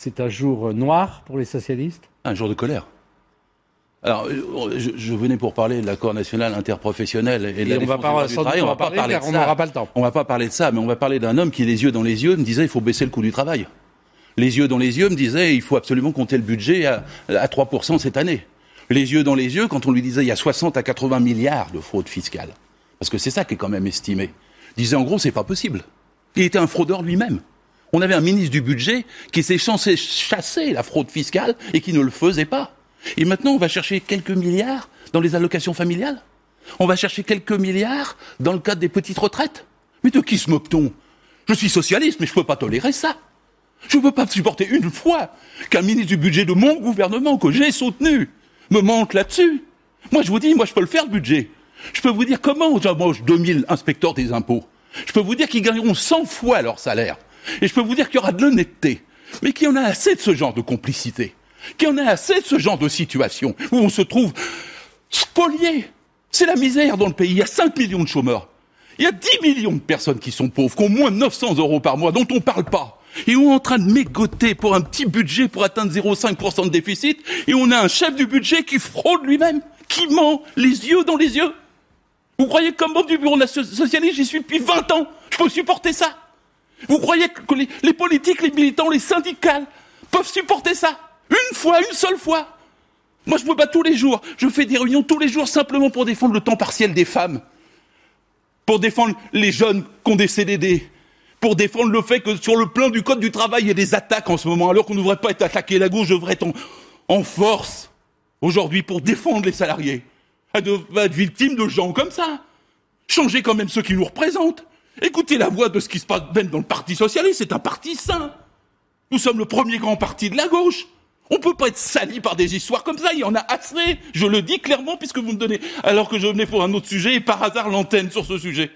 c'est un jour noir pour les socialistes ? Un jour de colère. Alors, je venais pour parler de l'accord national interprofessionnel et de la défense du droit du travail. On va pas parler de ça. On n'aura pas le temps. On va pas parler de ça, mais on va parler d'un homme qui, les yeux dans les yeux, me disait il faut baisser le coût du travail. Les yeux dans les yeux me disait il faut absolument compter le budget à 3% cette année. Les yeux dans les yeux, quand on lui disait il y a 60 à 80 milliards de fraude fiscale, parce que c'est ça qui est quand même estimé, disait en gros c'est pas possible. Il était un fraudeur lui-même. On avait un ministre du budget qui s'est censé chasser la fraude fiscale et qui ne le faisait pas. Et maintenant, on va chercher quelques milliards dans les allocations familiales. On va chercher quelques milliards dans le cadre des petites retraites. Mais de qui se moque-t-on ? Je suis socialiste, mais je ne peux pas tolérer ça. Je ne peux pas supporter une fois qu'un ministre du budget de mon gouvernement, que j'ai soutenu, me mente là-dessus. Moi, je vous dis, je peux le faire, le budget. Je peux vous dire comment j'embauche 2000 inspecteurs des impôts. Je peux vous dire qu'ils gagneront 100 fois leur salaire. Et je peux vous dire qu'il y aura de l'honnêteté. Mais qu'il y en a assez de ce genre de complicité. Qu'il y en a assez de ce genre de situation où on se trouve spolié. C'est la misère dans le pays. Il y a 5 millions de chômeurs. Il y a 10 millions de personnes qui sont pauvres, qui ont moins de 900 € par mois, dont on ne parle pas. Et on est en train de mégoter pour un petit budget pour atteindre 0,5% de déficit. Et on a un chef du budget qui fraude lui-même, qui ment les yeux dans les yeux. Vous croyez que comme membre du bureau socialiste, j'y suis depuis 20 ans, je peux supporter ça ? Vous croyez que les politiques, les militants, les syndicats peuvent supporter ça ? Une seule fois. Moi, je me bats tous les jours. Je fais des réunions tous les jours simplement pour défendre le temps partiel des femmes. Pour défendre les jeunes qui ont des CDD. Pour défendre le fait que sur le plan du code du travail, il y a des attaques en ce moment, alors qu'on ne devrait pas être attaqué. La gauche devrait être en force aujourd'hui pour défendre les salariés. Elle devrait être victime de gens comme ça. Changer quand même ceux qui nous représentent. Écoutez la voix de ce qui se passe même dans le Parti socialiste. C'est un parti sain. Nous sommes le premier grand parti de la gauche. On peut pas être sali par des histoires comme ça, il y en a assez. Je le dis clairement puisque vous me donnez, alors que je venais pour un autre sujet et par hasard l'antenne sur ce sujet.